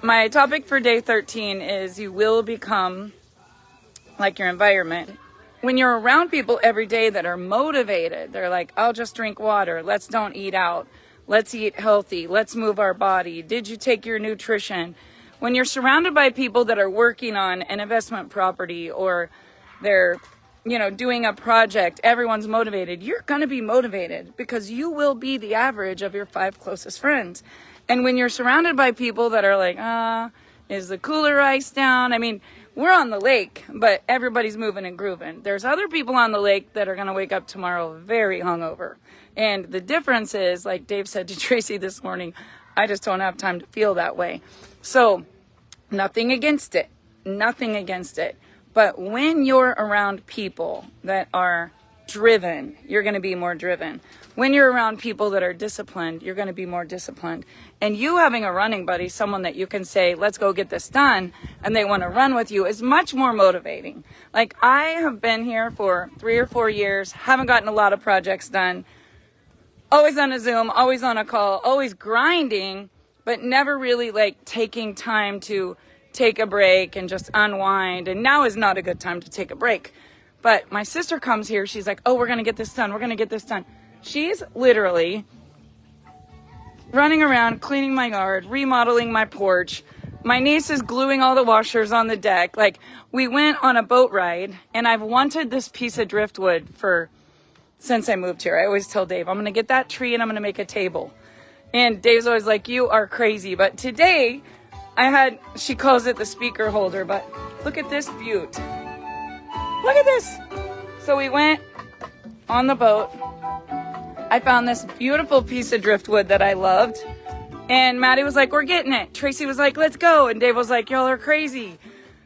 my topic for day 13 is you will become like your environment. When you're around people every day that are motivated, they're like, I'll just drink water. Let's don't eat out. Let's eat healthy. Let's move our body. Did you take your nutrition? When you're surrounded by people that are working on an investment property or they're, doing a project, everyone's motivated. You're going to be motivated because you will be the average of your 5 closest friends. And when you're surrounded by people that are like, is the cooler ice down? I mean, we're on the lake, but everybody's moving and grooving. There's other people on the lake that are going to wake up tomorrow very hungover. And the difference is, like Dave said to Tracy this morning, I just don't have time to feel that way. So nothing against it. Nothing against it. But when you're around people that are driven, you're going to be more driven. When you're around people that are disciplined, you're going to be more disciplined. And you having a running buddy, someone that you can say, let's go get this done, and they want to run with you, is much more motivating. Like, I have been here for 3 or 4 years, haven't gotten a lot of projects done, always on a Zoom, always on a call, always grinding, but never really like taking time to take a break and just unwind. And now is not a good time to take a break. But my sister comes here, she's like, oh, we're going to get this done, we're going to get this done. She's literally running around, cleaning my yard, remodeling my porch. My niece is gluing all the washers on the deck. Like, we went on a boat ride, and I've wanted this piece of driftwood since I moved here. I always tell Dave, I'm going to get that tree and I'm going to make a table. And Dave's always like, you are crazy. But today, she calls it the speaker holder, but look at this beaut. Look at this. So we went on the boat. I found this beautiful piece of driftwood that I loved. And Maddie was like, we're getting it. Tracy was like, let's go. And Dave was like, y'all are crazy.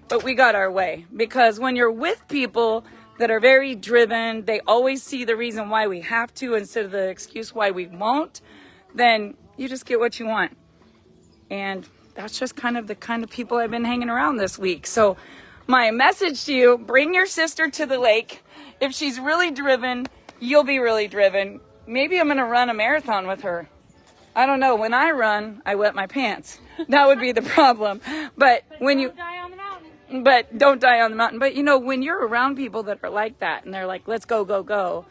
But we got our way. Because when you're with people that are very driven, they always see the reason why we have to instead of the excuse why we won't, then you just get what you want. And that's just the kind of people I've been hanging around this week. So my message to you, bring your sister to the lake. If she's really driven, you'll be really driven. Maybe I'm going to run a marathon with her. I don't know. When I run, I wet my pants. That would be the problem. But when you... die on the mountain. But don't die on the mountain. But, when you're around people that are like that and they're like, let's go, go, go,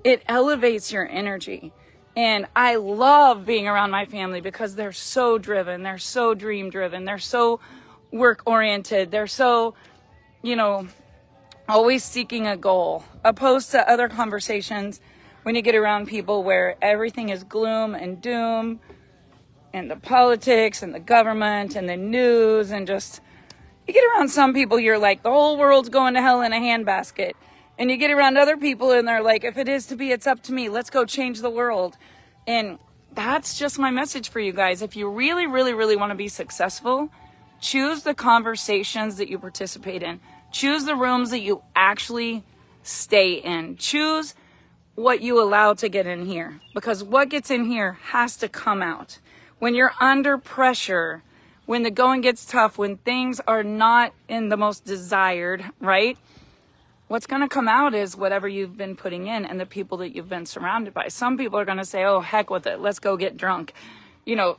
it elevates your energy. And I love being around my family because they're so driven. They're so dream driven. They're so work oriented. They're so, always seeking a goal. Opposed to other conversations when you get around people where everything is gloom and doom and the politics and the government and the news and just, you get around some people, you're like, the whole world's going to hell in a handbasket. And you get around other people and they're like, if it is to be, it's up to me. Let's go change the world. And that's just my message for you guys. If you really, really, really want to be successful, choose the conversations that you participate in. Choose the rooms that you actually stay in. Choose what you allow to get in here. Because what gets in here has to come out. When you're under pressure, when the going gets tough, when things are not in the most desired, right? What's going to come out is whatever you've been putting in and the people that you've been surrounded by. Some people are going to say, oh, heck with it. Let's go get drunk.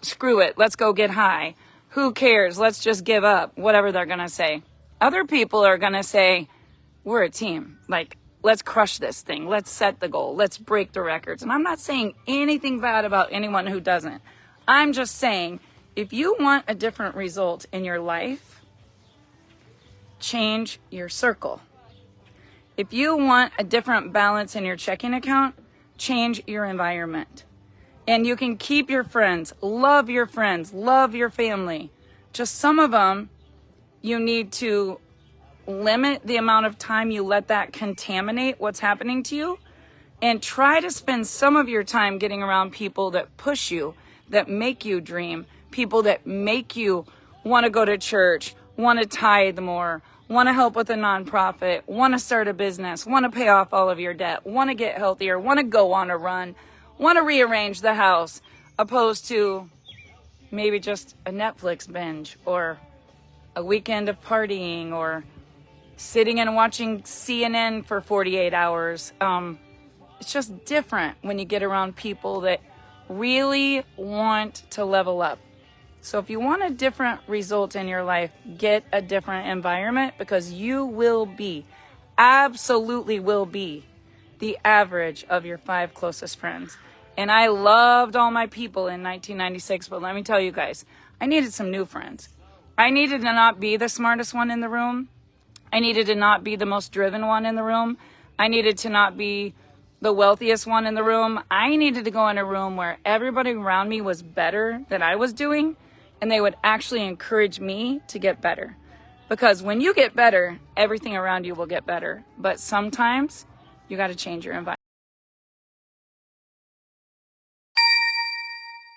Screw it. Let's go get high. Who cares? Let's just give up. Whatever they're going to say. Other people are going to say, we're a team. Like, let's crush this thing. Let's set the goal. Let's break the records. And I'm not saying anything bad about anyone who doesn't. I'm just saying, if you want a different result in your life, change your circle. If you want a different balance in your checking account, change your environment. And you can keep your friends, love your family. Just some of them, you need to limit the amount of time you let that contaminate what's happening to you. And try to spend some of your time getting around people that push you, that make you dream, people that make you want to go to church, want to tithe more, want to help with a nonprofit, want to start a business, want to pay off all of your debt, want to get healthier, want to go on a run, want to rearrange the house, opposed to maybe just a Netflix binge or a weekend of partying or sitting and watching CNN for 48 hours. It's just different when you get around people that really want to level up. So if you want a different result in your life, get a different environment, because you will be, absolutely will be, the average of your 5 closest friends. And I loved all my people in 1996, but let me tell you guys, I needed some new friends. I needed to not be the smartest one in the room. I needed to not be the most driven one in the room. I needed to not be the wealthiest one in the room. I needed to go in a room where everybody around me was better than I was doing, and they would actually encourage me to get better. Because when you get better, everything around you will get better. But sometimes you got to change your environment.